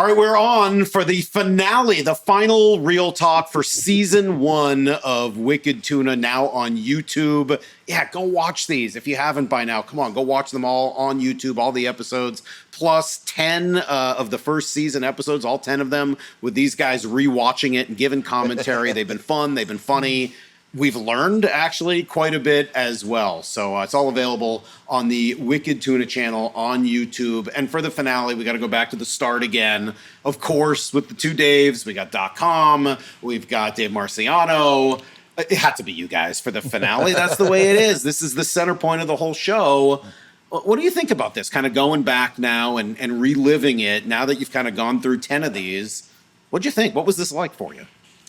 All right, we're on for the finale, the final Real Talk for season 1 of Wicked Tuna, now on YouTube. Yeah, go watch these if you haven't by now. Come on, go watch them all on YouTube, all the episodes, plus 10 of the first season episodes, all 10 of them, with these guys rewatching it and giving commentary. They've been fun, they've been funny. We've learned, actually, quite a bit as well. So it's all available on the Wicked Tuna channel on YouTube. And for the finale, we got to go back to the start again. Of course, with the two Daves, we got .com, we've got Dave Marciano. It had to be you guys for the finale. That's the way it is. This is the center point of the whole show. What do you think about this? Kind of going back now and reliving it, now that you've kind of gone through 10 of these. What'd you think? What was this like for you?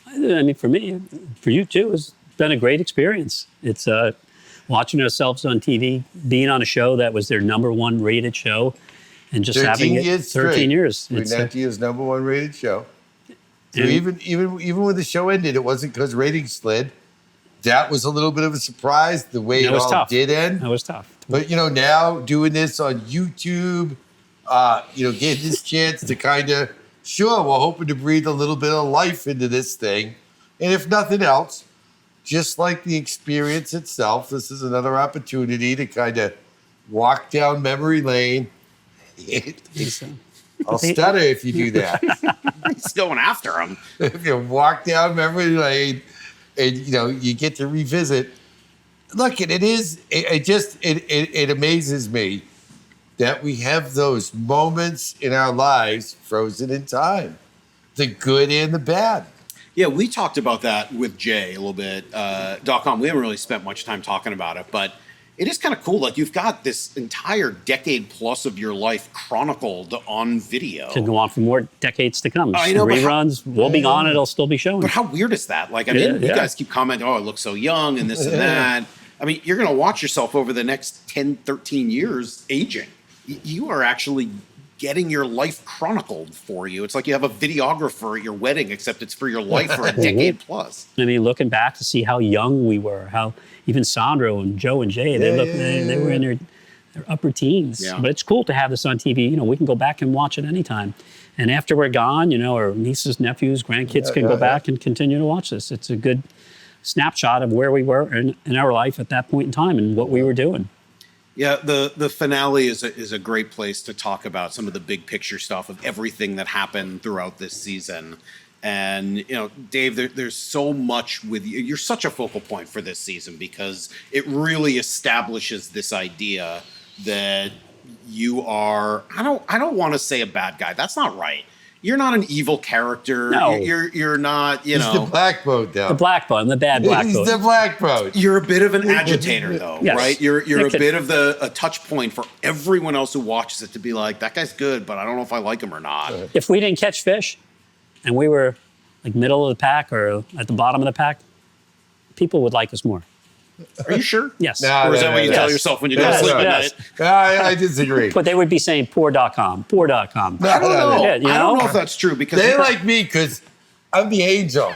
I mean, for me, for you too, it's been a great experience. It's watching ourselves on TV, being on a show that was their #1 rated show, and just having it 13 years. It's NetGeo's #1 rated show. So even when the show ended, it wasn't because ratings slid. That was a little bit of a surprise, the way it all did end. That was tough. But, now doing this on YouTube, getting this chance to kind of, we're hoping to breathe a little bit of life into this thing. And if nothing else, just like the experience itself, this is another opportunity to kind of walk down memory lane. I'll stutter if you do that. He's going after him. If you walk down memory lane and, you get to revisit. Look, it amazes me that we have those moments in our lives frozen in time, the good and the bad. Yeah, we talked about that with Jay a little bit. .com, we haven't really spent much time talking about it, but it is kind of cool. Like, you've got this entire decade plus of your life chronicled on video. Can go on for more decades to come. I know, reruns, we'll be on, it'll still be showing. But how weird is that? Like, I mean, you guys keep commenting, oh, I look so young and this and that. I mean, you're going to watch yourself over the next 10, 13 years aging. You are actually getting your life chronicled for you. It's like you have a videographer at your wedding, except it's for your life for a decade plus. I mean, looking back to see how young we were, how even Sandro and Joe and Jay, they were in their upper teens. Yeah. But it's cool to have this on TV. We can go back and watch it anytime. And after we're gone, our nieces, nephews, grandkids can go back and continue to watch this. It's a good snapshot of where we were in our life at that point in time and what we were doing. Yeah, the finale is a great place to talk about some of the big picture stuff of everything that happened throughout this season. And, Dave, there's so much with you. You're such a focal point for this season because it really establishes this idea that you are, I don't want to say a bad guy. That's not right. You're not an evil character. No. You're not, He's the black boat, though. The black boat, the bad black boat. He's the black boat. You're a bit of an agitator, though, yes. right? You're a bit of a touch point for everyone else who watches it to be like, that guy's good, but I don't know if I like him or not. If we didn't catch fish and we were like middle of the pack or at the bottom of the pack, people would like us more. Are you sure? Yes. Or is that what you tell yourself when you go to sleep at night? I disagree. But they would be saying poor.com. I don't know. I don't know if that's true because they like me because I'm the angel.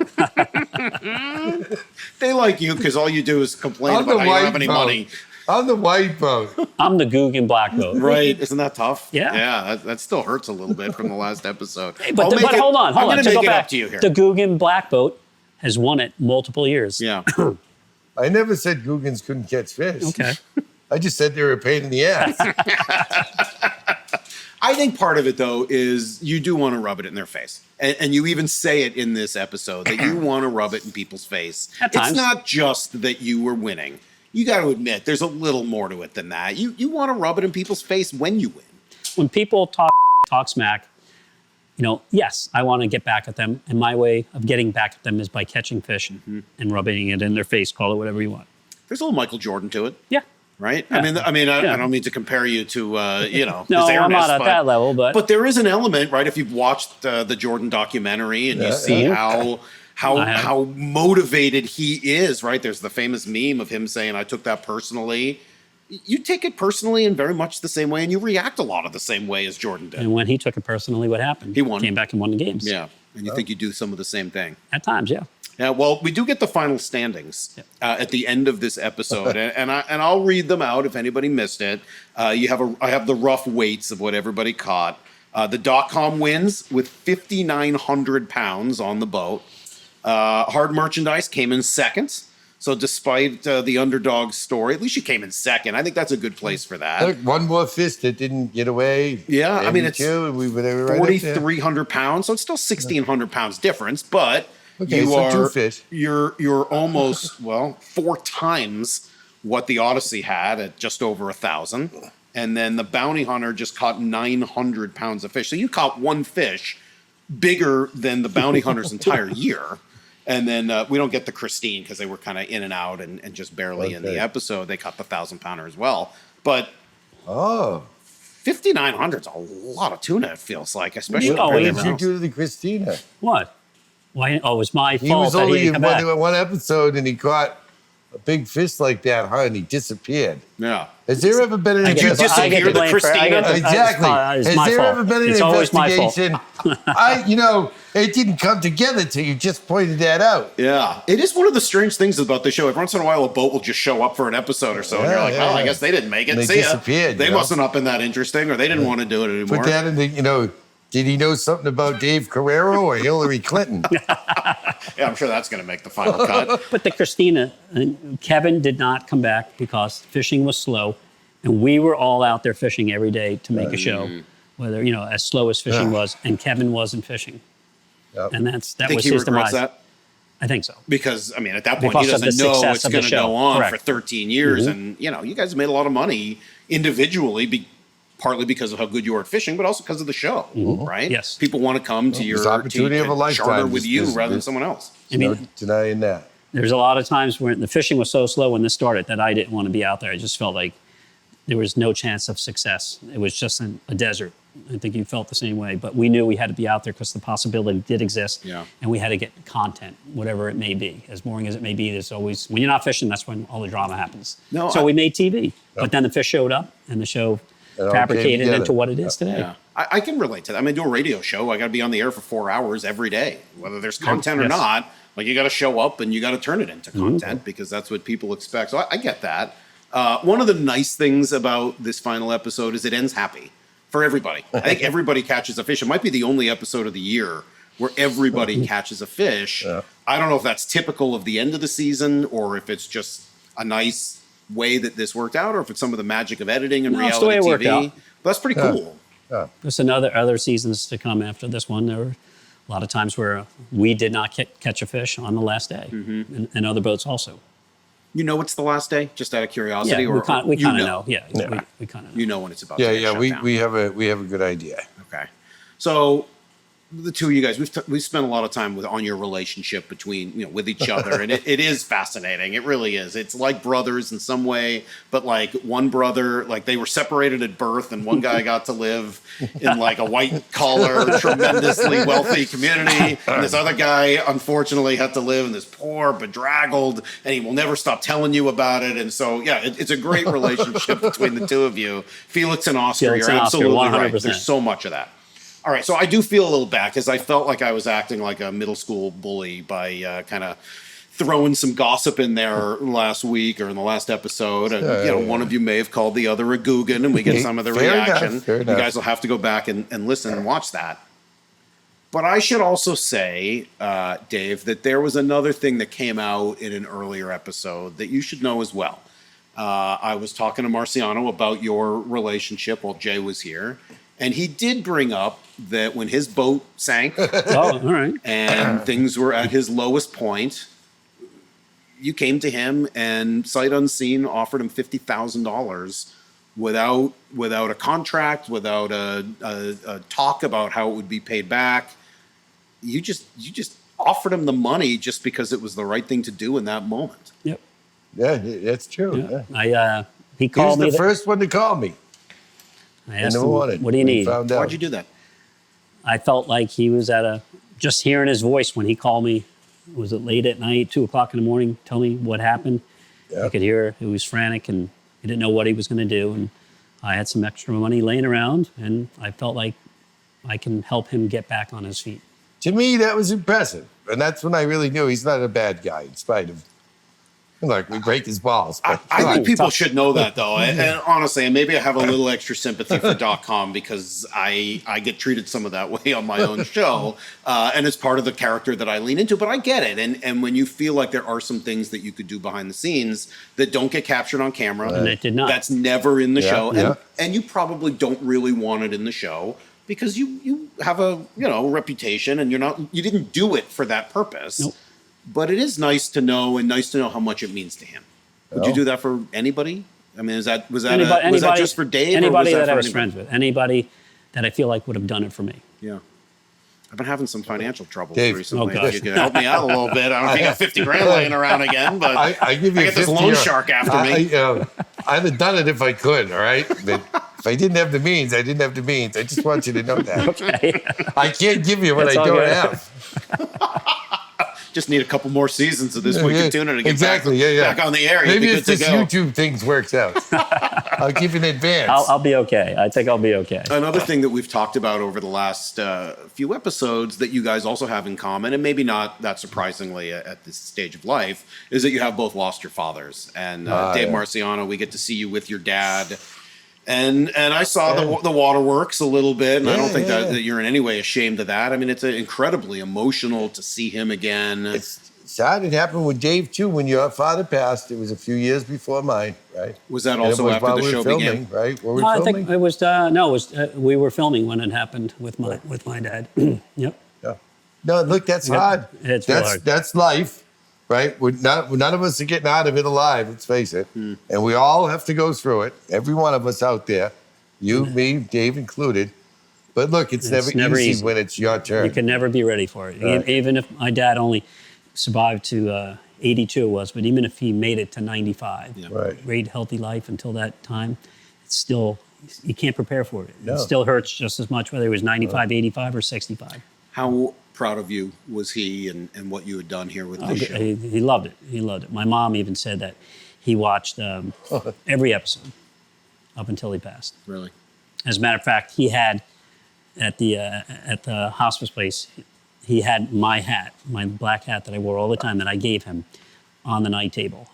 They like you because all you do is complain about how you don't have any money. I'm the white boat. I'm the Guggen black boat. Right. Isn't that tough? Yeah. Yeah, that still hurts a little bit from the last episode. Hey, but hold on. I'm going to make it back up to you here. The Guggen black boat has won it multiple years. Yeah. I never said Guggens couldn't catch fish. Okay. I just said they were a pain in the ass. I think part of it, though, is you do want to rub it in their face. And you even say it in this episode, that you want to rub it in people's face. At times. It's not just that you were winning. You got to admit, there's a little more to it than that. You want to rub it in people's face when you win. When people talk smack, yes, I want to get back at them. And my way of getting back at them is by catching fish and rubbing it in their face, call it whatever you want. There's a little Michael Jordan to it. Yeah. Right? Yeah. I don't mean to compare you to, no, his I'm not at that level, but there is an element, right? If you've watched the Jordan documentary and you see how motivated he is, right? There's the famous meme of him saying, I took that personally. You take it personally in very much the same way, and you react a lot of the same way as Jordan did. And when he took it personally, what happened? He won. Came back and won the games. Yeah. And you think you do some of the same thing. At times, yeah. Yeah, well, we do get the final standings at the end of this episode, and I'll read them out if anybody missed it. I have the rough weights of what everybody caught. The .com wins with 5,900 pounds on the boat. Hard Merchandise came in second. So despite the underdog story, at least you came in second. I think that's a good place for that. Look, one more fish that didn't get away. Yeah, I mean, it's we were right 4,300 pounds, so it's still 1,600 pounds difference, but Okay, you so are, two fish. You're almost, well, 4 times what the Odyssey had at just over 1,000. And then the Bounty Hunter just caught 900 pounds of fish. So you caught one fish bigger than the Bounty Hunter's entire year. And then we don't get the Christine because they were kind of in and out and just barely in the episode. They caught the 1,000-pounder as well. But 5,900 is a lot of tuna, it feels like, especially What compared to did everyone you else. do to the Christina? What? Why? Oh, it was my He fault was that he only didn't in come back. one episode and he caught a big fish like that, huh? And he disappeared. Yeah. Has there ever been an Did you investigation? disappear the Christina? Exactly. It's Has my there fault. ever been an It's always my fault. investigation? It didn't come together till you just pointed that out. Yeah. It is one of the strange things about the show. Every once in a while, a boat will just show up for an episode or so. and you're like, I guess they didn't make it. And they See ya. disappeared, They wasn't up in that interesting, or they didn't want to do it anymore. Put that in the, did he know something about Dave Carraro or Hillary Clinton? Yeah, I'm sure that's going to make the final cut. But the Christina, Kevin did not come back because fishing was slow, and we were all out there fishing every day to make a show, whether as slow as fishing was, and Kevin wasn't fishing, Yep. and that I think was he his regrets demise. that. I think so. Because, I mean, at that point, Because he of the doesn't know success it's of the going to show. go on Correct. for 13 years. And, you guys made a lot of money individually, partly because of how good you are at fishing, but also because of the show, right? Yes. People want to come to your opportunity of a lifetime. charter with you This- rather than someone else. No denying that. There's a lot of times when the fishing was so slow when this started that I didn't want to be out there. I just felt like there was no chance of success. It was just a desert. I think you felt the same way, but we knew we had to be out there because the possibility did exist, and we had to get content, whatever it may be. As boring as it may be, there's always, when you're not fishing, that's when all the drama happens. We made TV, but then the fish showed up, and the show fabricated into what it is today. Yeah. I can relate to that. I mean, I do a radio show. I got to be on the air for 4 hours every day, whether there's content or not. Like, you got to show up and you got to turn it into content because that's what people expect. So I get that. One of the nice things about this final episode is it ends happy for everybody. I think everybody catches a fish. It might be the only episode of the year where everybody catches a fish. I don't know if that's typical of the end of the season or if it's just a nice way that this worked out or if it's some of the magic of editing and No, it's the way reality it worked TV. out. But that's pretty cool. There's other seasons to come after this one. There were a lot of times where we did not catch a fish on the last day, and other boats also. You know it's the last day, just out of curiosity, Yeah, or we you kind of know. Yeah, we kind of know. You know when it's about to get shut down. We have a good idea. Okay. So the two of you guys, we've spent a lot of time on your relationship between, with each other. And it is fascinating. It really is. It's like brothers in some way, but like one brother, like they were separated at birth and one guy got to live in like a white collar, tremendously wealthy community. And this other guy, unfortunately, had to live in this poor, bedraggled, and he will never stop telling you about it. And so, yeah, it's a great relationship between the two of you. Felix and Oscar, Felix you're and Oscar, absolutely right. 100%. There's so much of that. All right, so I do feel a little bad because I felt like I was acting like a middle school bully by kind of throwing some gossip in there last week or in the last episode. And, one of you may have called the other a Guggen, and we get some of the reaction. Fair enough. You guys will have to go back and listen and watch that. But I should also say, Dave, that there was another thing that came out in an earlier episode that you should know as well. I was talking to Marciano about your relationship while Jay was here. And he did bring up that when his boat sank Oh, all right. and things were at his lowest point, you came to him and sight unseen offered him $50,000 without a contract, without a talk about how it would be paid back. You just offered him the money just because it was the right thing to do in that moment. Yep. Yeah, that's true. Yeah. He He was called me. the first one to call me. I asked him, What what do you need? Why'd you do that? I felt like he was just hearing his voice when he called me. Was it late at night, 2 o'clock in the morning, tell me what happened? Yeah. I could hear he was frantic and he didn't know what he was going to do. And I had some extra money laying around and I felt like I can help him get back on his feet. To me, that was impressive. And that's when I really knew he's not a bad guy, in spite of Like, we break his balls. I think people should know that, though. And honestly, and maybe I have a little extra sympathy for .com because I get treated some of that way on my own show. And it's part of the character that I lean into. But I get it. And when you feel like there are some things that you could do behind the scenes that don't get captured on camera. And it did not. That's never in the show. Yeah. And you probably don't really want it in the show because you have a reputation and you didn't do it for that purpose. Nope. But it is nice to know how much it means to him. Would you do that for anybody? I mean, was that just for Dave? Anybody or was that I was anybody? friends with, anybody that I feel like would have done it for me. Yeah. I've been having some financial troubles Dave. recently. Oh, gosh. You can help me out a little bit. I don't know if you got 50 grand laying around again, but I give you I get this 50 loan shark after me. I'd have done it if I could, all right? But if I didn't have the means, I didn't have the means. I just want you to know that. Okay. I can't give you what It's I all don't good. have. Just need a couple more seasons of this Wicked Tuna to get back on the air. Maybe You'd if be this good to go. YouTube thing works out. I'll give you an advance. I'll be okay. I think I'll be okay. Another thing that we've talked about over the last few episodes that you guys also have in common, and maybe not that surprisingly at this stage of life, is that you have both lost your fathers. And Dave Marciano, we get to see you with your dad. And I saw the waterworks a little bit, and I don't think that you're in any way ashamed of that. I mean, it's incredibly emotional to see him again. It's sad. It happened with Dave, too, when your father passed. It was a few years before mine, right? Was that And it also was after while the we show were filming, began? right? Were we No, I filming? think it was we were filming when it happened with my dad. Yep. Yeah. No, look, that's hard. It's real hard. That's life, right? None of us are getting out of it alive, let's face it. And we all have to go through it. Every one of us out there. You, me, Dave included. But look, it's never easy when it's your turn. You can never be ready for it. Right. Even if my dad only survived to 82 it was, but even if he made it to 95, Right. great healthy life until that time, it's still, you can't prepare for it. No. It still hurts just as much whether it was 95, 85, or 65. How proud of you was he and what you had done here with this show? He loved it. He loved it. My mom even said that he watched every episode up until he passed. Really? As a matter of fact, he had at the hospice place, he had my hat, my black hat that I wore all the time that I gave him, on the night table.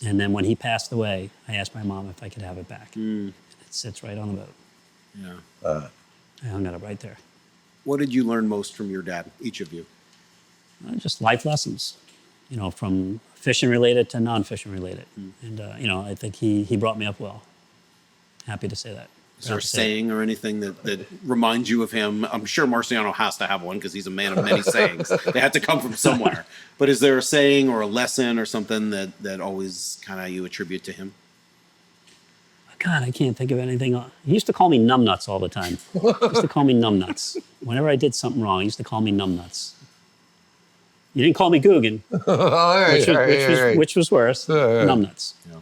And then when he passed away, I asked my mom if I could have it back. It sits right on the boat. Yeah. I hung it up right there. What did you learn most from your dad, each of you? Just life lessons, from fishing related to non-fishing related. And, I think he brought me up well. Happy to say that. Is there a saying or anything that reminds you of him? I'm sure Marciano has to have one because he's a man of many sayings. They had to come from somewhere. But is there a saying or a lesson or something that always kind of you attribute to him? God, I can't think of anything. He used to call me numbnuts all the time. He used to call me numbnuts. Whenever I did something wrong, he used to call me numbnuts. You didn't call me Guggen, All right, which was worse. Yeah. Numbnuts. Yeah.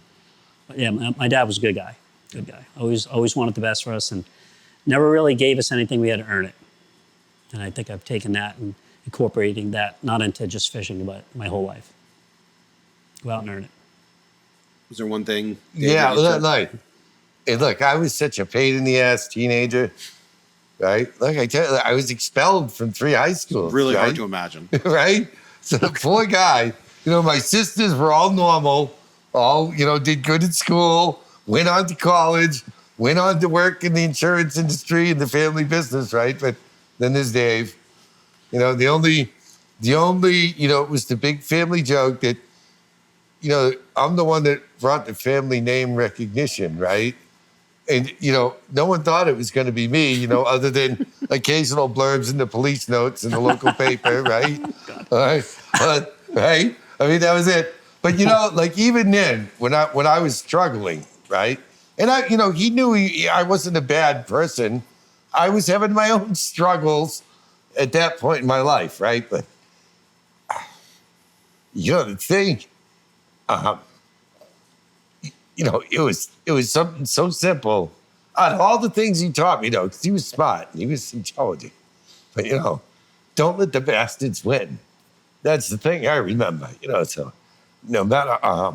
But yeah, my dad was a good guy. Good guy. Always wanted the best for us and never really gave us anything. We had to earn it. And I think I've taken that and incorporating that, not into just fishing, but my whole life. Go out and earn it. Was there one thing? Yeah, look, I was such a pain in the ass teenager, right? Like I tell you, I was expelled from 3 high schools. Really right? hard to imagine. Right? So the poor guy, my sisters were all normal, all, did good at school, went on to college, went on to work in the insurance industry and the family business, right? But then there's Dave. The only, it was the big family joke that, I'm the one that brought the family name recognition, right? And, no one thought it was going to be me, other than occasional blurbs in the police notes in the local paper, right? All right. But, right? I mean, that was it. But, even then, when I was struggling, right? And he knew I wasn't a bad person. I was having my own struggles at that point in my life, right? But, the thing, it was something so simple. Out of all the things he taught me, because he was smart and he was intelligent. But, don't let the bastards win. That's the thing I remember, so no matter how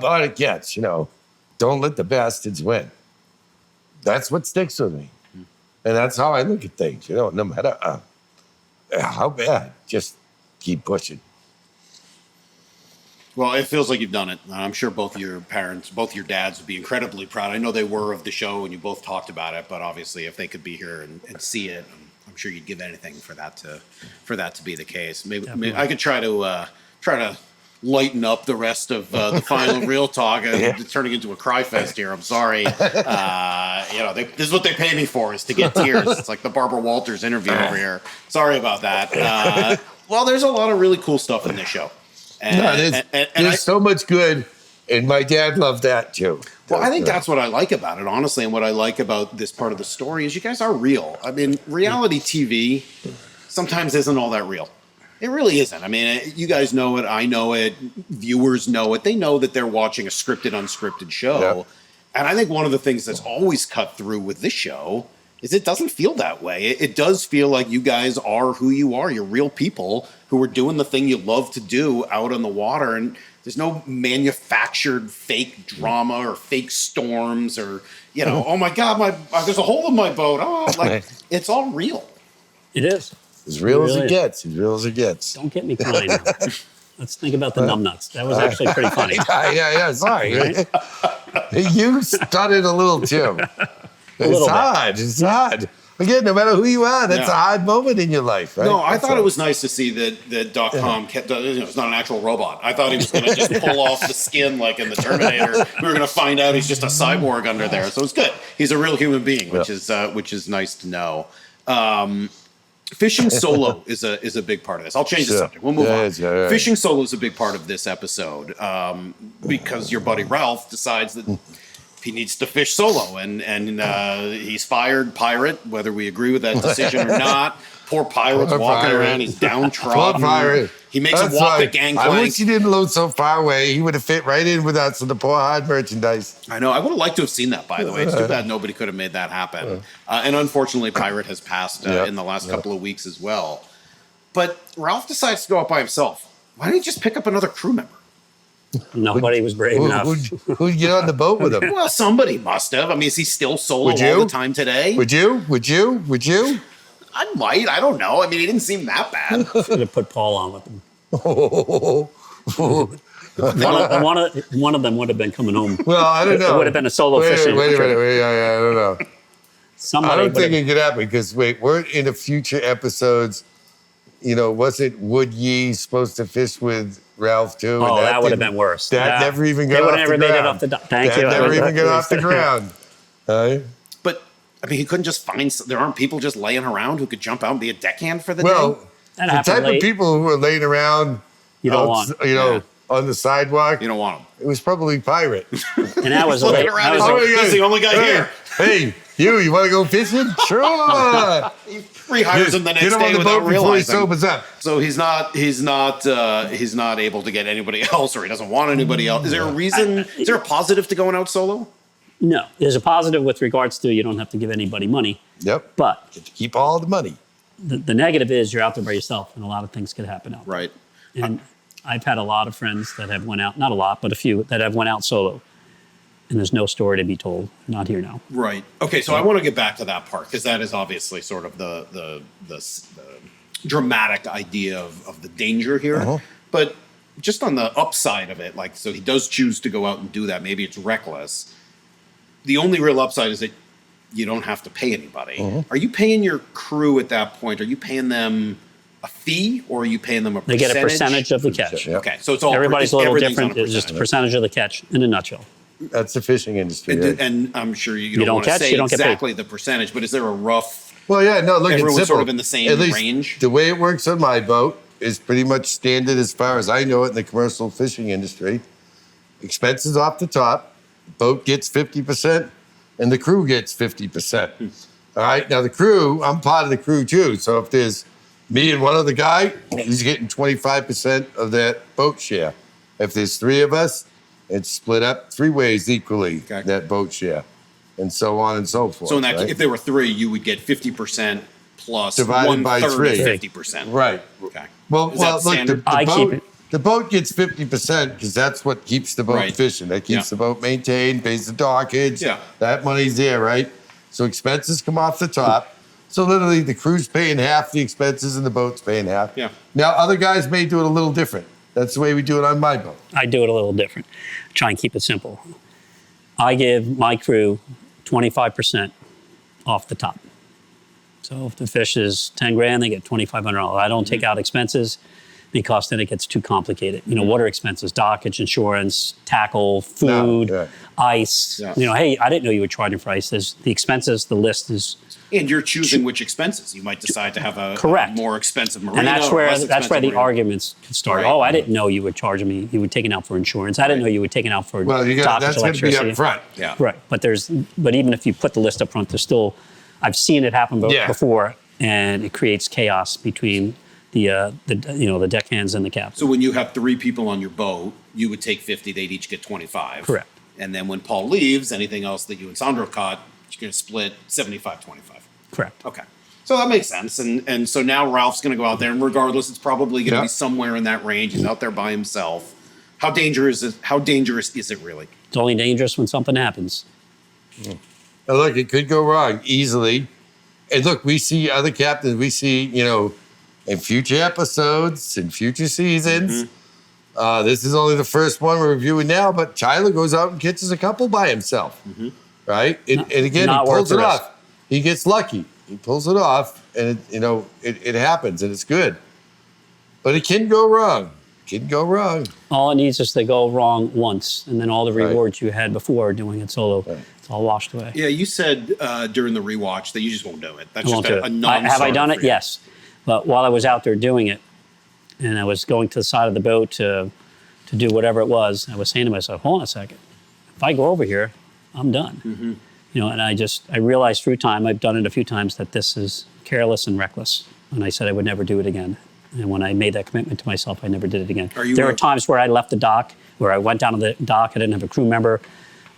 bad it gets, don't let the bastards win. That's what sticks with me. And that's how I look at things, no matter how bad, just keep pushing. Well, it feels like you've done it. I'm sure both your dads would be incredibly proud. I know they were of the show, and you both talked about it. But obviously, if they could be here and see it, I'm sure you'd give anything for that to be the case. Maybe I could try to lighten up the rest of the final real talk. It's turning into a cry fest here. I'm sorry. This is what they pay me for, is to get tears. It's like the Barbara Walters interview over here. Sorry about that. Well, there's a lot of really cool stuff in this show. There's so much good, and my dad loved that too. Well, I think that's what I like about it, honestly, and what I like about this part of the story is you guys are real. I mean, reality TV sometimes isn't all that real. It really isn't. I mean, you guys know it. I know it. Viewers know it. They know that they're watching a scripted, unscripted show. Yep. And I think one of the things that's always cut through with this show is it doesn't feel that way. It does feel like you guys are who you are. You're real people who are doing the thing you love to do out on the water. And there's no manufactured fake drama or fake storms or, oh my God, there's a hole in my boat. Oh, it's all real. It is. As real as it gets. As real as it gets. Don't get me crying now. Let's think about the numbnuts. That was actually pretty funny. Yeah, sorry. Right? You started a little too. It's hard. It's hard. Again, no matter who you are, that's a hard moment in your life, right? No, I thought it was nice to see that .com kept, it's not an actual robot. I thought he was going to just pull off the skin like in the Terminator. We were going to find out he's just a cyborg under there. So it's good. He's a real human being, which is nice to know. Fishing solo is a big part of this. I'll change the subject. We'll move on. Right. Fishing solo is a big part of this episode because your buddy Ralph decides that he needs to fish solo, and he's fired Pirate, whether we agree with that decision or not. Poor Pirate's walking around. He's downtrodden. Poor Pirate. He makes him walk the gangplank. I wish he didn't load so far away. He would have fit right in with us with the poor hard merchandise. I know. I would have liked to have seen that, by the way. It's too bad nobody could have made that happen. And unfortunately, Pirate has passed in the last couple of weeks as well. But Ralph decides to go out by himself. Why didn't he just pick up another crew member? Nobody was brave enough. Who'd get on the boat with him? Well, somebody must have. I mean, is he still solo all the time today? Would you? I might. I don't know. I mean, he didn't seem that bad. Should have put Paul on with him. One of them would have been coming home. Well, I don't know. It would have been a solo fishing. Wait a minute. I don't know. Somebody I don't think it could happen because, we're in the future episodes. Wasn't Would Ye supposed to fish with Ralph too? Oh, that would have been worse. That never even got off the ground. They would have never made it off the dock. Thank you. That never even got off the ground. But, I mean, he couldn't just there aren't people just laying around who could jump out and be a deckhand for the day? Well, the type of people who are laying around, on the sidewalk. You don't want them. It was probably Pirate. And that was looking around. He's the only guy here. Hey, you want to go fishing? Sure. He rehires him the next day without realizing. So he's not able to get anybody else, or he doesn't want anybody else. Is there a reason? Is there a positive to going out solo? No, there's a positive with regards to you don't have to give anybody money. Yep. But get to keep all the money. The negative is you're out there by yourself, and a lot of things could happen out there. Right. And I've had a lot of friends that have went out, not a lot, but a few that have went out solo. And there's no story to be told. Not here now. Right. Okay, so I want to get back to that part because that is obviously sort of the dramatic idea of the danger here. But just on the upside of it, so he does choose to go out and do that. Maybe it's reckless. The only real upside is that you don't have to pay anybody. Are you paying your crew at that point? Are you paying them a fee, or are you paying them a percentage? They get a percentage of the catch. Yep. Okay, so it's all everybody's a little different. It's just a percentage of the catch in a nutshell. That's the fishing industry. And I'm sure you don't want to say exactly the percentage, but is there a rough? Well, yeah, no. Look, everyone's it's simple. sort of in the same range. The way it works on my boat is pretty much standard as far as I know it in the commercial fishing industry. Expenses off the top, boat gets 50%, and the crew gets 50%. All right, now the crew, I'm part of the crew too. So if there's me and one other guy, he's getting 25% of that boat share. If there's three of us, it's split up three ways equally, that boat share, and so on and so forth. So in that, if there were three, you would get 50% plus divided by 3. 50%. Right. Okay. Well, look, the boat gets 50% because that's what keeps the boat fishing. That keeps the boat maintained, pays the dockage. Yeah. That money's there, right? So expenses come off the top. So literally the crew's paying half the expenses and the boat's paying half. Yeah. Now, other guys may do it a little different. That's the way we do it on my boat. I do it a little different. Try and keep it simple. I give my crew 25% off the top. So if the fish is 10 grand, they get $2,500. I don't take out expenses because then it gets too complicated. You know, what are expenses? Dockage, insurance, tackle, food, ice. Yeah. You know, hey, I didn't know you were charging for ice. There's the expenses, the list is. And you're choosing which expenses. You might decide to have a more expensive marina. And that's or where less expensive the marina. arguments can start. Right. Oh, I didn't know you were charging me. You were taking out for insurance. I didn't know you were taking out for Well, dockage, that's going to be electricity. up front. Yeah. Right, but even if you put the list up front, there's still, I've seen it happen before, and it creates chaos between the deckhands and the captain. So when you have 3 people on your boat, you would take 50, they'd each get 25. Correct. And then when Paul leaves, anything else that you and Sandro caught, you're going to split 75-25. Correct. Okay. So that makes sense. And so now Ralph's going to go out there, and regardless, it's probably going to be somewhere in that range. He's out there by himself. How dangerous is it really? It's only dangerous when something happens. Now look, it could go wrong easily. And look, we see other captains, in future episodes, in future seasons. This is only the first one we're reviewing now, but Tyler goes out and catches a couple by himself, right? And again, he pulls it off. He gets lucky. He pulls it off, and it happens, and it's good. But it can go wrong. All it needs is to go wrong once, and then all the rewards you had before doing it solo, it's all washed away. Yeah, you said during the rewatch that you just won't do it. That's just a Have I done it? Yes. But while I was out there doing it, and I was going to the side of the boat to do whatever it was, I was saying to myself, hold on a second. If I go over here, I'm done. And I realized through time, I've done it a few times, that this is careless and reckless. And I said I would never do it again. And when I made that commitment to myself, I never did it again. There were times where I left the dock, where I went down to the dock, I didn't have a crew member.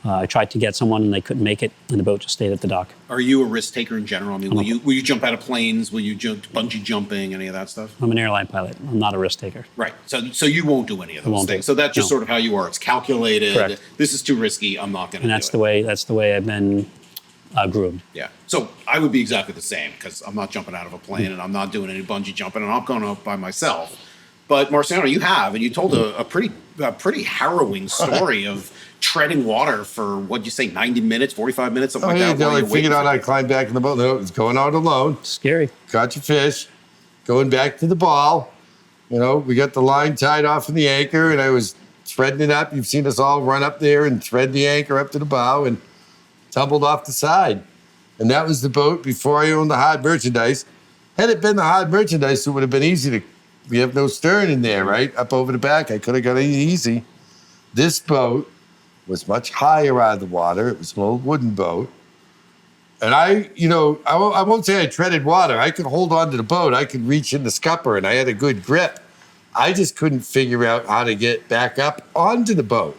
I tried to get someone and they couldn't make it, and the boat just stayed at the dock. Are you a risk taker in general? I mean, will you jump out of planes? Will you jump bungee jumping? Any of that stuff? I'm an airline pilot. I'm not a risk taker. Right. So you won't do any of those things. So that's just sort of how you are. It's calculated. Correct. This is too risky. I'm not going to do it. That's the way I've been groomed. Yeah. So I would be exactly the same, because I'm not jumping out of a plane and I'm not doing any bungee jumping, and I'm going up by myself. But Marciano, you have, and you told a pretty harrowing story of treading water for, what'd you say, 90 minutes, 45 minutes, something like that. I figured out I climbed back in the boat. No, it was going out alone. Scary. Caught your fish, going back to the ball. We got the line tied off in the anchor, and I was threading it up. You've seen us all run up there and thread the anchor up to the bow and tumbled off the side. And that was the boat before I owned the hard merchandise. Had it been the hard merchandise, it would have been easy we have no stern in there, right? Up over the back, I could have got it easy. This boat was much higher out of the water. It was an old wooden boat. And I won't say I treaded water. I could hold on to the boat. I could reach in the scupper, and I had a good grip. I just couldn't figure out how to get back up onto the boat.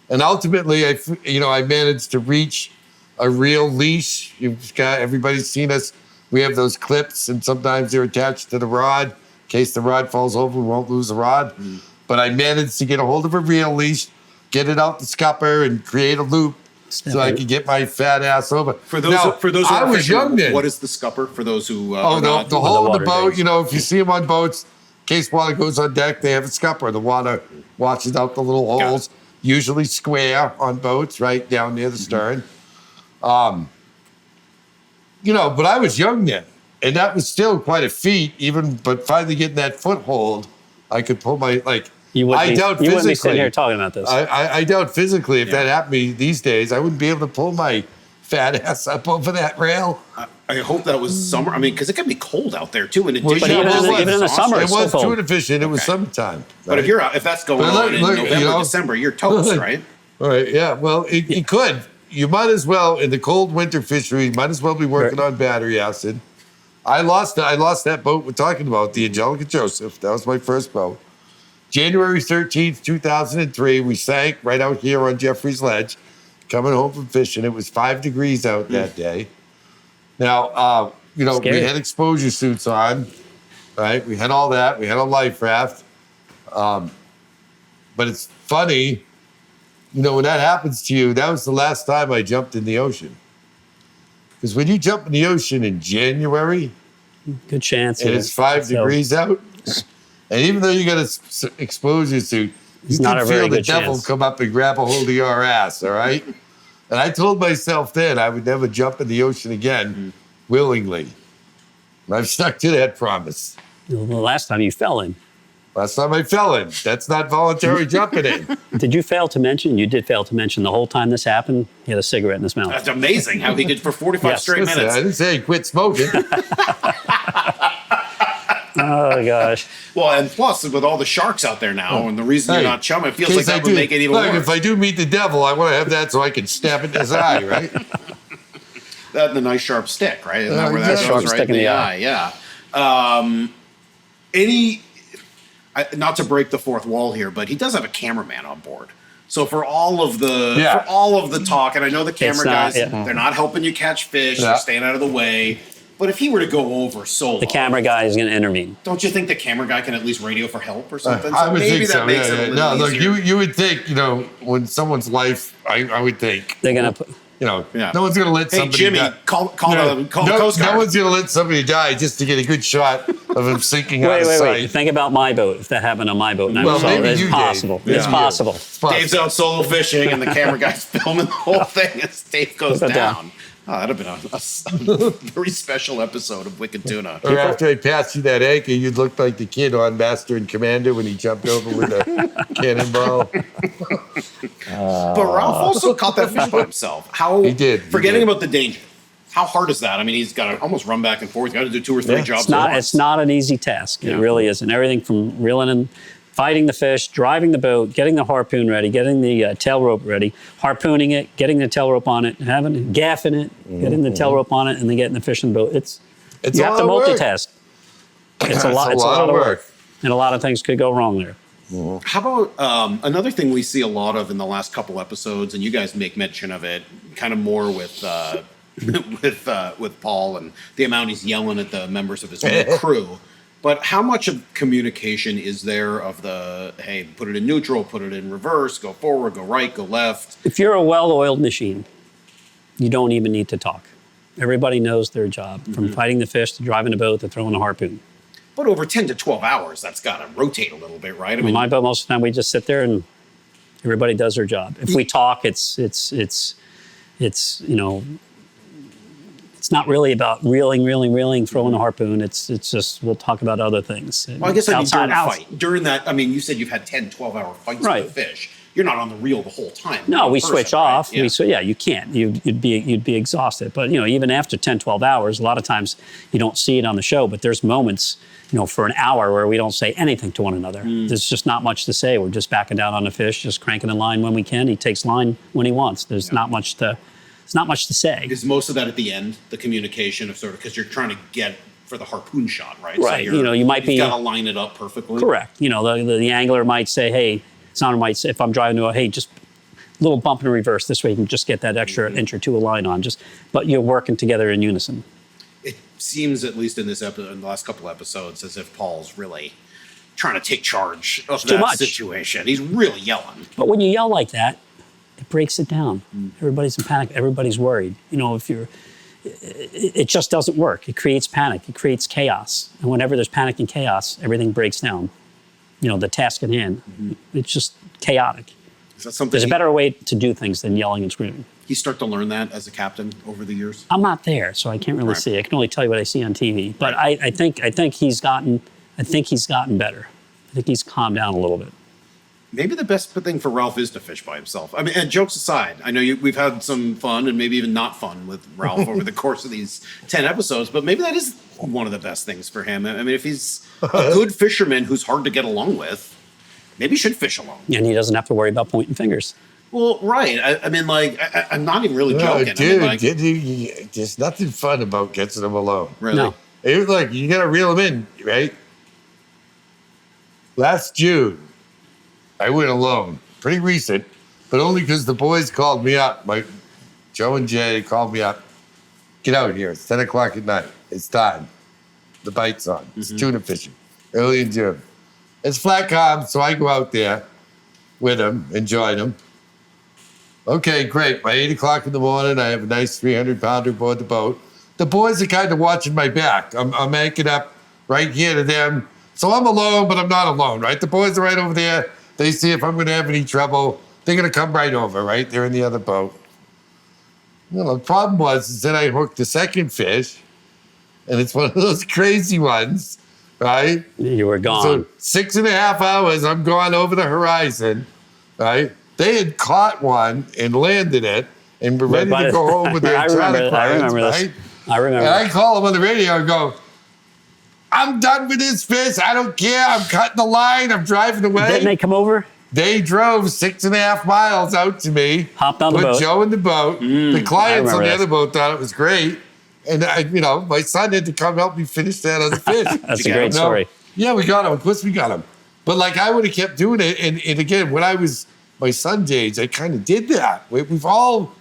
And ultimately, I managed to reach a real leash. Everybody's seen us. We have those clips, and sometimes they're attached to the rod. In case the rod falls over, we won't lose the rod. But I managed to get a hold of a real leash, get it out the scupper, and create a loop so I could get my fat ass over. For those who I was young then. What is the scupper for those who? The hole in the boat. If you see them on boats, in case water goes on deck, they have a scupper. The water washes out the little holes, usually square on boats, right down near the stern. But I was young then. And that was still quite a feat, but finally getting that foothold, I could pull my, You wouldn't be sitting here talking about this. I doubt physically if that happened to me these days, I wouldn't be able to pull my fat ass up over that rail. I hope that was summer. I mean, because it can be cold out there too. In addition, but even in the summer, it was tuna fishing. It was summertime. But if that's going on in November, December, you're toast, right? All right. Yeah. Well, it could. You might as well, in the cold winter fishery, you might as well be working on battery acid. I lost that boat we're talking about, the Angelica Joseph. That was my first boat. January 13th, 2003, we sank right out here on Jeffrey's Ledge, coming home from fishing. It was 5 degrees out that day. Now, we had exposure suits on, right? We had all that. We had a life raft. But it's funny, when that happens to you, that was the last time I jumped in the ocean. Because when you jump in the ocean in January, good chance, and it's 5 degrees out, And even though you got an exposure suit, you not can a very feel the good devil chance. come up and grab a hold of your ass, all right? And I told myself then I would never jump in the ocean again willingly. And I've stuck to that promise. The last time you fell in. Last time I fell in. That's not voluntary jumping in. Did you fail to mention? You did fail to mention the whole time this happened, he had a cigarette in his mouth. That's amazing how he did for 45 Yes. straight Listen, minutes. I didn't say he quit smoking. Oh, gosh. Well, and plus, with all the sharks out there now, and the reason Hey, you're not chumming, it feels in like case I that would do- make it even look, worse. if I do meet the devil, I want to have that so I can stab it in his eye, right? That and the nice sharp stick, right? Isn't that where that exactly. goes, Sharp right stick in the eye? Yeah. Not to break the fourth wall here, but he does have a cameraman on board. So for all of the talk, and I know the camera guys, they're not helping you catch fish, they're staying out of the way. But if he were to go over solo, The camera guy is going to intervene. don't you think the camera guy can at least radio for help or something? I would maybe think that so. makes it a Yeah. little No, look, easier. you would think, when someone's life, I would think, They're going to put. no one's going to let Hey, somebody Jimmy, die. call the Coast Guard. No one's going to let somebody die just to get a good shot of him sinking out of Wait. sight. Think about my boat. If that happened on my boat, and I Well, was solo, maybe it's you, Dave. possible. Yeah. It's possible. Dave's out solo fishing, and the camera guy's filming the whole thing as Dave goes Put it down. down. Oh, that'd have been a very special episode of Wicked Tuna. Or after I passed you that anchor, you'd look like the kid on Master and Commander when he jumped over with a cannonball. But Ralph also caught that fish by himself. How He did. Forgetting about the danger. How hard is that? I mean, he's got to almost run back and forth. He's got to do 2 or 3 jobs. It's not an easy task. It really isn't. Everything from reeling in, fighting the fish, driving the boat, getting the harpoon ready, getting the tail rope ready, harpooning it, getting the tail rope on it, gaffing it, getting the tail rope on it, and then getting the fish in the boat. You a have to lot of work. multitask. It's a lot of work. And a lot of things could go wrong there. How about another thing we see a lot of in the last couple episodes, and you guys make mention of it, kind of more with with Paul and the amount he's yelling at the members of his own crew. But how much of communication is there of the, hey, put it in neutral, put it in reverse, go forward, go right, go left? If you're a well-oiled machine, you don't even need to talk. Everybody knows their job, from fighting the fish to driving the boat to throwing the harpoon. But over 10 to 12 hours, that's got to rotate a little bit, right? I mean, My boat, most of the time, we just sit there and everybody does their job. If we talk, it's not really about reeling, throwing a harpoon. It's just, we'll talk about other things. well, I guess I mean during a fight. During that, I mean, you said you've had 10, 12-hour fights Right. with the fish. You're not on the reel the whole time. No, we in person, switch right? off. Yeah. You can't. You'd be exhausted. But even after 10, 12 hours, a lot of times you don't see it on the show. But there's moments, for an hour where we don't say anything to one another. There's just not much to say. We're just backing down on the fish, just cranking the line when we can. He takes line when he wants. There's not much to say. Is most of that at the end, the communication of sort of, because you're trying to get for the harpoon shot, right? Right. So You might be got to line it up perfectly. correct. The angler might say, hey, sounder might say, if I'm driving to hey, just a little bump in reverse. This way you can just get that extra inch or two of line on. But you're working together in unison. It seems, at least in this episode, in the last couple episodes, as if Paul's really trying to take charge of too that much. situation. He's really yelling. But when you yell like that, it breaks it down. Everybody's in panic. Everybody's worried. It just doesn't work. It creates panic. It creates chaos. And whenever there's panic and chaos, everything breaks down. The task at hand. It's just chaotic. Is that something There's a better way to do things than yelling and screaming. you start to learn that as a captain over the years? I'm not there, so I can't really Right. see. I can only tell you what I see on TV. But I think he's gotten better. I think he's calmed down a little bit. Maybe the best thing for Ralph is to fish by himself. I mean, and jokes aside, I know we've had some fun and maybe even not fun with Ralph over the course of these 10 episodes, but maybe that is one of the best things for him. I mean, if he's a good fisherman who's hard to get along with, maybe he should fish alone. And he doesn't have to worry about pointing fingers. Well, right. I mean, like, I'm not even really joking. Dude, I mean, like, there's nothing fun about getting them alone. really? No. It was like, you got to reel them in, right? Last June, I went alone. Pretty recent, but only because the boys called me up. Joe and Jay called me up. Get out here. It's 10 o'clock at night. It's time. The bite's on. It's tuna fishing. Early in June. It's flat calm, so I go out there with them, enjoy them. Okay, great. By 8 o'clock in the morning, I have a nice 300-pounder aboard the boat. The boys are kind of watching my back. I'm anchored up right here to them, So I'm alone, but I'm not alone, right? The boys are right over there. They see if I'm going to have any trouble. They're going to come right over, right? They're in the other boat. Well, the problem is that I hooked the second fish, and it's one of those crazy ones, right? You were gone. So 6.5 hours, I'm gone over the horizon, right? They had caught one and landed it, and were ready to go home with their exotic clients, right? I remember. And I call them on the radio and go, I'm done with this fish. I don't care. I'm cutting the line. I'm driving away. Didn't they come over? They drove 6.5 miles out to me. Hopped on the boat. Put Joe in the boat. The clients on the other boat thought it was great. And, my son had to come help me finish that other fish. That's a great story. Yeah, we got him. Of course we got him. But, I would have kept doing it. And again, when I was my son's age, I kind of did that. We've all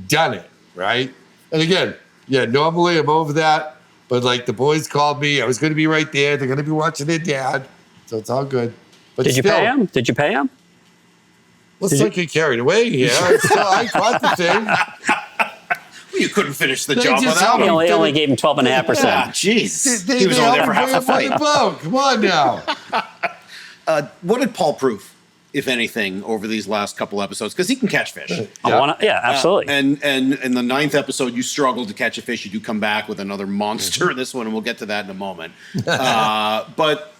done it, right? And again, normally I'm over that. But, the boys called me. I was going to be right there. They're going to be watching their dad. So it's all good. But Did you pay him? Did you pay him? Let's not get carried away here. I caught the thing. Well, you couldn't finish the job without him. He only gave him 12.5%. Yeah, jeez. He was only there for half the fight. Come on now. What did Paul prove, if anything, over these last couple episodes? Because he can catch fish. Absolutely. And in the 9th episode, you struggled to catch a fish. You do come back with another monster in this one, and we'll get to that in a moment. But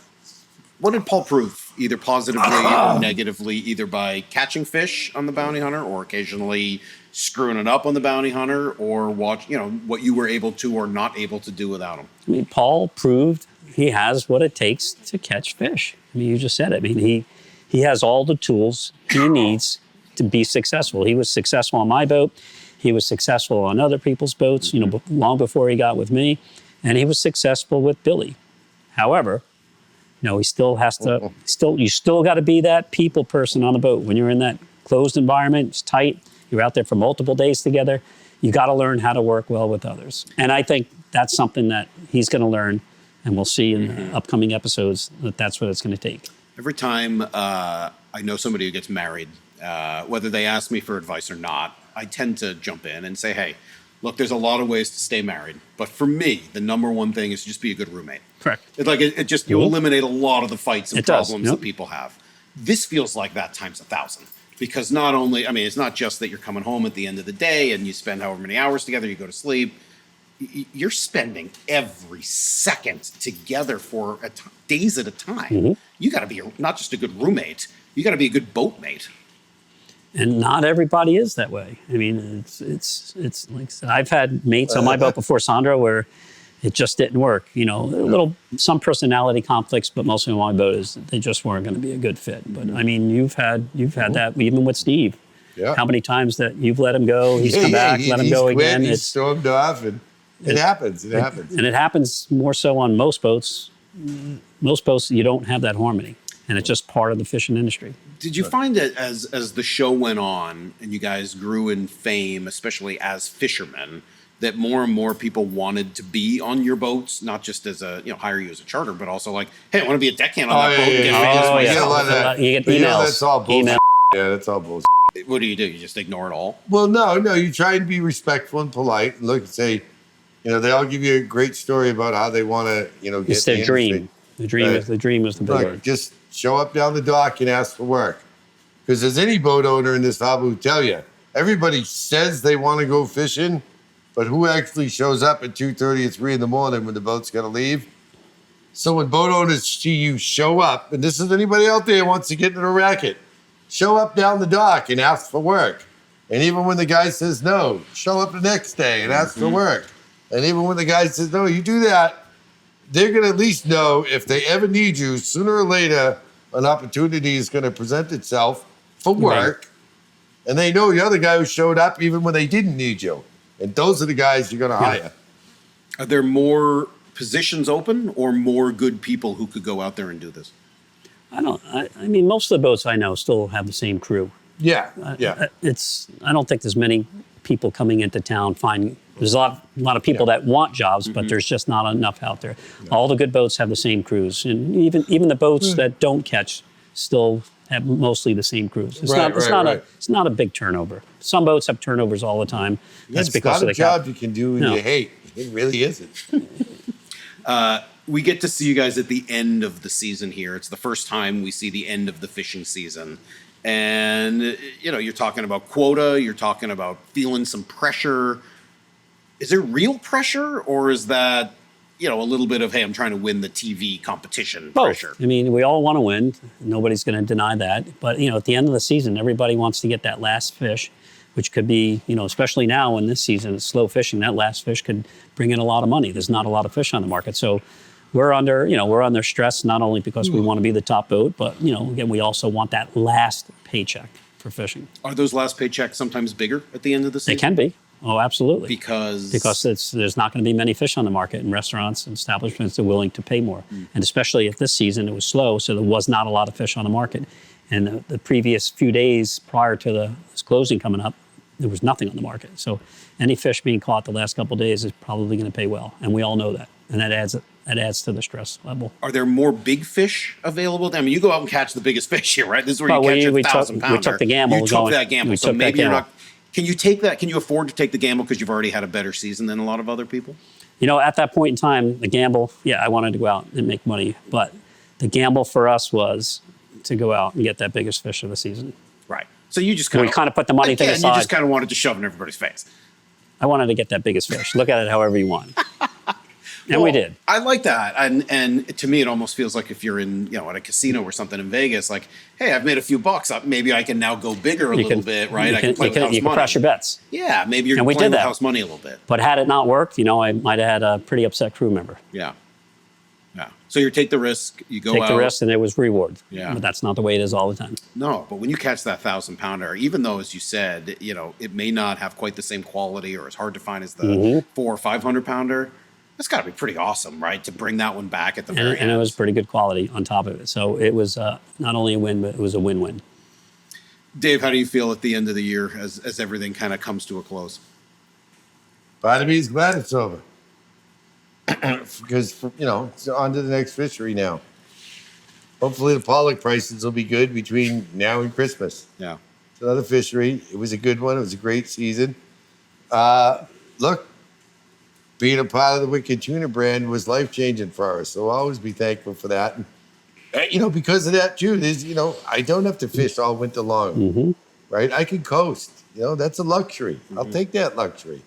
what did Paul prove, either positively or negatively, either by catching fish on the bounty hunter or occasionally screwing it up on the bounty hunter, or what you were able to or not able to do without him? I mean, Paul proved he has what it takes to catch fish. I mean, you just said it. I mean, he has all the tools he needs to be successful. He was successful on my boat. He was successful on other people's boats, long before he got with me. And he was successful with Billy. However, he still has to, you still got to be that people person on the boat. When you're in that closed environment, it's tight, you're out there for multiple days together, you got to learn how to work well with others. And I think that's something that he's going to learn, and we'll see in the upcoming episodes that's what it's going to take. Every time I know somebody who gets married, whether they ask me for advice or not, I tend to jump in and say, hey, look, there's a lot of ways to stay married. But for me, the number one thing is just be a good roommate. Correct. You eliminate a lot of the fights and problems Yep. that people have. This feels like that times 1,000. Because not only, it's not just that you're coming home at the end of the day and you spend however many hours together, you go to sleep. You're spending every second together for days at a time. Mm-hmm. You got to be not just a good roommate, you got to be a good boatmate. And not everybody is that way. I mean, it's like I said, I've had mates on my boat before Sandro where it just didn't work. Some personality conflicts, but mostly on my boat is they just weren't going to be a good fit. But I mean, you've had that even with Steve. Yeah. How many times that you've let him go, he's come back, let him go again. He's stormed off, and it happens. It happens. And it happens more so on most boats. Most boats, you don't have that harmony, and it's just part of the fishing industry. Did you find that as the show went on and you guys grew in fame, especially as fishermen, that more and more people wanted to be on your boats, not just as hire you as a charter, but also like, hey, I want to be a deckhand on that boat and get famous myself. You get emails. That's all bullshit. Yeah, that's all bullshit. What do? You just ignore it all? Well, no, you try and be respectful and polite and look and say, they all give you a great story about how they want to, get it's their dream. The dream is the big word. Just show up down the dock and ask for work. Because as any boat owner in this hobby will tell you, everybody says they want to go fishing, but who actually shows up at 2:30 or 3 in the morning when the boat's got to leave? So when boat owners see you show up, and this is anybody out there who wants to get into a racket, show up down the dock and ask for work. And even when the guy says no, show up the next day and ask for work. And even when the guy says no, you do that, they're going to at least know if they ever need you, sooner or later, an opportunity is going to present itself for work. Right. And they know the other guy who showed up even when they didn't need you. And those are the guys you're going to hire. Are there more positions open or more good people who could go out there and do this? I mean, most of the boats I know still have the same crew. Yeah. I don't think there's many people coming into town there's a lot of people that want jobs, but there's just not enough out there. Yeah. All the good boats have the same crews, and even the boats that don't catch still have mostly the same crews. It's not a big turnover. Some boats have turnovers all the time. That's because it's not a job you can do and you hate. It really isn't. We get to see you guys at the end of the season here. It's the first time we see the end of the fishing season. And, you're talking about quota, you're talking about feeling some pressure. Is there real pressure, or is that, a little bit of, hey, I'm trying to win the TV competition pressure? I mean, we all want to win. Nobody's going to deny that. But, at the end of the season, everybody wants to get that last fish, which could be, especially now in this season, it's slow fishing, that last fish could bring in a lot of money. There's not a lot of fish on the market. So we're under stress, not only because we want to be the top boat, but, again, we also want that last paycheck for fishing. Are those last paychecks sometimes bigger at the end of the season? They can be. Oh, absolutely. Because there's not going to be many fish on the market, and restaurants and establishments are willing to pay more. And especially at this season, it was slow, so there was not a lot of fish on the market. And the previous few days prior to this closing coming up, there was nothing on the market. So any fish being caught the last couple of days is probably going to pay well, and we all know that. And that adds to the stress level. Are there more big fish available? I mean, you go out and catch the biggest fish here, right? This is where you catch a 1,000-pounder. We took the gamble. You took that gamble, so maybe you're not. Can you take that? Can you afford to take the gamble because you've already had a better season than a lot of other people? At that point in time, the gamble, I wanted to go out and make money. But the gamble for us was to go out and get that biggest fish of the season. Right. So you just we kind of put the money to the side. You just kind of wanted to shove in everybody's face. I wanted to get that biggest fish. Look at it however you want. And we did. I like that. And to me, it almost feels like if you're in, at a casino or something in Vegas, like, hey, I've made a few bucks. Maybe I can now go bigger a little bit, right? I can play with house money. You can press your bets. Yeah, maybe you're playing with house money a little bit. But had it not worked, I might have had a pretty upset crew member. Yeah. Yeah. So you take the risk, you go out. Take the risk, and there was reward. Yeah. But that's not the way it is all the time. No, but when you catch that 1,000-pounder, even though, as you said, it may not have quite the same quality or as hard to find as the 400 or 500-pounder, that's got to be pretty awesome, right? To bring that one back at the very end. And it was pretty good quality on top of it. So it was not only a win, but it was a win-win. Dave, how do you feel at the end of the year as everything kind of comes to a close? Part of me is glad it's over. Because, it's on to the next fishery now. Hopefully the pollock prices will be good between now and Christmas. Yeah. It's another fishery. It was a good one. It was a great season. Look, being a part of the Wicked Tuna brand was life-changing for us. So I'll always be thankful for that. And, because of that, too, there's, I don't have to fish all winter long, right? I can coast. That's a luxury. I'll take that luxury.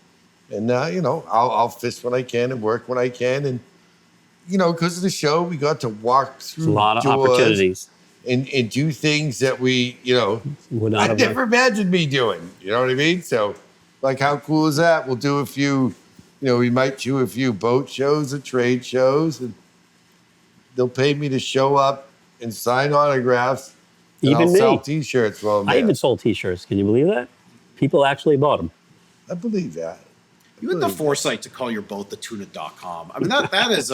And, I'll fish when I can and work when I can. And, because of the show, we got to walk through a lot of opportunities. And do things that we, I never imagined me doing. You know what I mean? So, like, how cool is that? We'll do a few... we might do a few boat shows or trade shows, and they'll pay me to show up and sign autographs. And I'll sell T-shirts while I'm there. I even sold T-shirts. Can you believe that? People actually bought them. I believe that. You had the foresight to call your boat the tuna.com. I mean, that is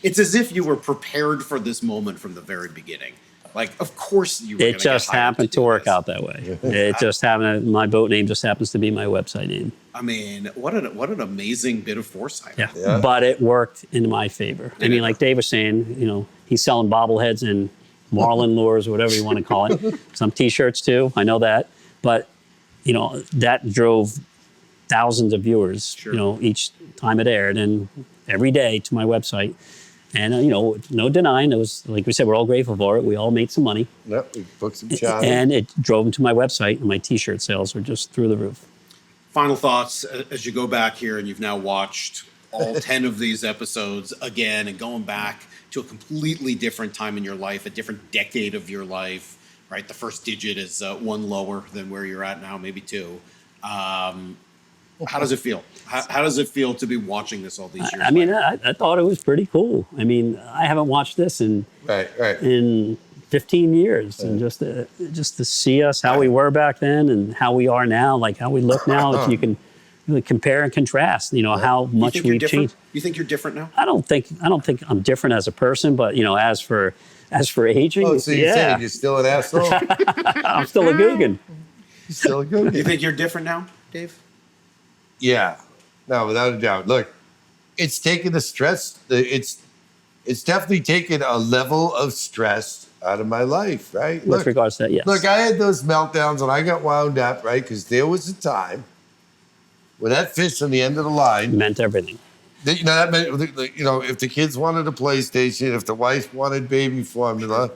it's as if you were prepared for this moment from the very beginning. Like, of course you were. It just happened to work out that way. It just happened. My boat name just happens to be my website name. I mean, what an amazing bit of foresight. Yeah. But it worked in my favor. I mean, like Dave was saying, he's selling bobbleheads and marlin lures, or whatever you want to call it. Some T-shirts too. I know that. But, that drove thousands of viewers, each time it aired, and every day to my website. And, no denying, it was, like we said, we're all grateful for it. We all made some money. Yep, we booked some shots. And it drove them to my website, and my T-shirt sales were just through the roof. Final thoughts as you go back here and you've now watched all 10 of these episodes again and going back to a completely different time in your life, a different decade of your life, right? The first digit is one lower than where you're at now, maybe two. How does it feel? How does it feel to be watching this all these years? I mean, I thought it was pretty cool. I mean, I haven't watched this in 15 years, and just to see us how we were back then and how we are now, like how we look now. If you can really compare and contrast, how much we've changed. You think you're different now? I don't think I'm different as a person, but as for aging, oh, so you're saying you're still an asshole? I'm still a Googan. You're still a Googan. You think you're different now, Dave? Yeah, no, without a doubt. Look, it's taken the stress. It's definitely taken a level of stress out of my life, right? With regards to that, yes. Look, I had those meltdowns and I got wound up, right? Because there was a time when that fish on the end of the line meant everything. You know, that meant, you know, if the kids wanted a PlayStation, if the wife wanted baby formula,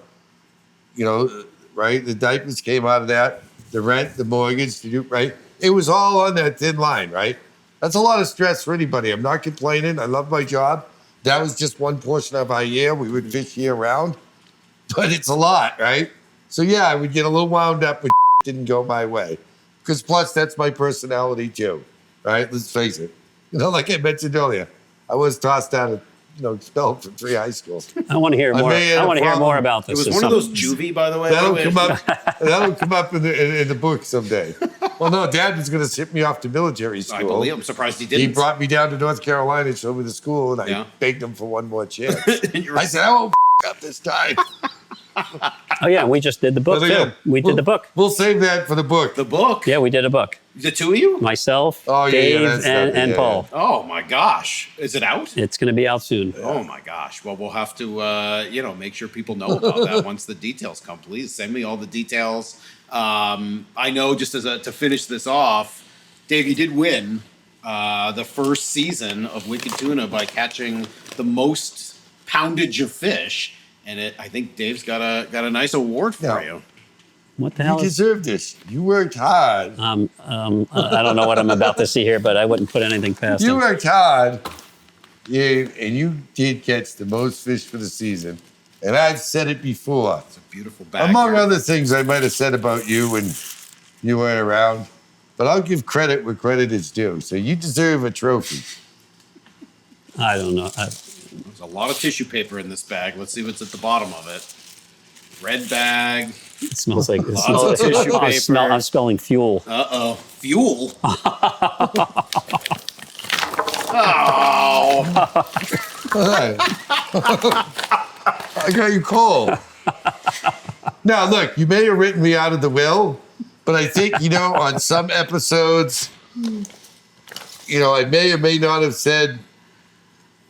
you know, right? The diapers came out of that, the rent, the mortgage, right? It was all on that thin line, right? That's a lot of stress for anybody. I'm not complaining. I love my job. That was just one portion of our year. We would fish year round, but it's a lot, right? So yeah, I would get a little wound up when didn't go my way. Because plus, that's my personality too, right? Let's face it. You know, like I mentioned earlier, I was tossed out of, you know, expelled from 3 high schools. I want to hear more. I want to hear more about this. It was one of those juvie, by the way. That'll come up in the book someday. Well, no, Dad was going to ship me off to military school. I believe. I'm surprised he didn't. He brought me down to North Carolina to show me the school, and I begged him for one more chance. I said, I won't up this time. Oh yeah, we just did the book too. We did the book. We'll save that for the book. The book? Yeah, we did a book. The two of you? Myself, Dave, and Paul. Oh my gosh. Is it out? It's going to be out soon. Oh my gosh. Well, we'll have to, you know, make sure people know about that once the details come. Please send me all the details. I know just to finish this off, Dave, you did win the first season of Wicked Tuna by catching the most poundage of fish. And I think Dave's got a nice award for you. What the hell? You deserve this. You worked hard. I don't know what I'm about to see here, but I wouldn't put anything past him. You worked hard, and you did catch the most fish for the season. And I've said it before. It's a beautiful bag. Among other things I might have said about you when you weren't around. But I'll give credit where credit is due. So you deserve a trophy. I don't know. There's a lot of tissue paper in this bag. Let's see what's at the bottom of it. Red bag. It smells like Lots of tissue paper. I'm smelling fuel. Uh-oh. Fuel? Oh. I got you cold. Now, look, you may have written me out of the will, but I think, you know, on some episodes, you know, I may or may not have said,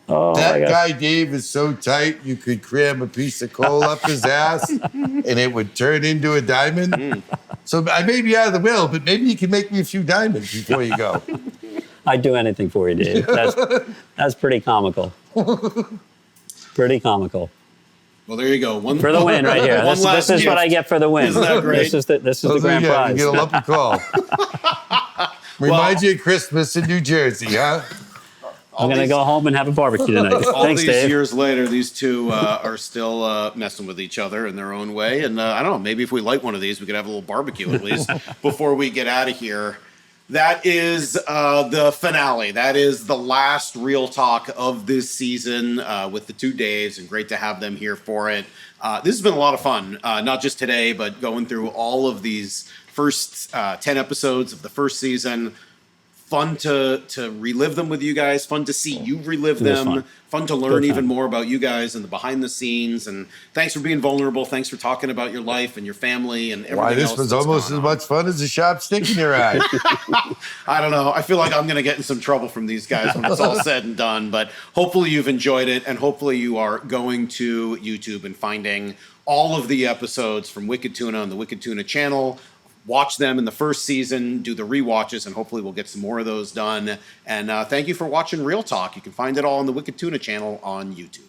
that guy Dave is so tight you could cram a piece of coal up his ass and it would turn into a diamond. So I may be out of the will, but maybe you can make me a few diamonds before you go. I'd do anything for you, Dave. That's pretty comical. Pretty comical. Well, there you go. One for the win right here. This is what I get for the win. Isn't that great? This is the grand prize. You get a lump of coal. Reminds you of Christmas in New Jersey, huh? I'm going to go home and have a barbecue tonight. Thanks, these Dave. Years later, these two are still messing with each other in their own way. And I don't know, maybe if we light one of these, we could have a little barbecue at least before we get out of here. That is the finale. That is the last real talk of this season with the two Daves, and great to have them here for it. This has been a lot of fun, not just today, but going through all of these first 10 episodes of the first season. Fun to relive them with you guys. Fun to see you relive them. Fun to learn even more about you guys and the behind the scenes. And thanks for being vulnerable. Thanks for talking about your life and your family and everything. Why, this was almost as much fun as a sharp stick in your eye. I don't know. I feel like I'm going to get in some trouble from these guys when it's all said and done. But hopefully you've enjoyed it, and hopefully you are going to YouTube and finding all of the episodes from Wicked Tuna on the Wicked Tuna channel. Watch them in the first season, do the rewatches, and hopefully we'll get some more of those done. And thank you for watching Real Talk. You can find it all on the Wicked Tuna channel on YouTube.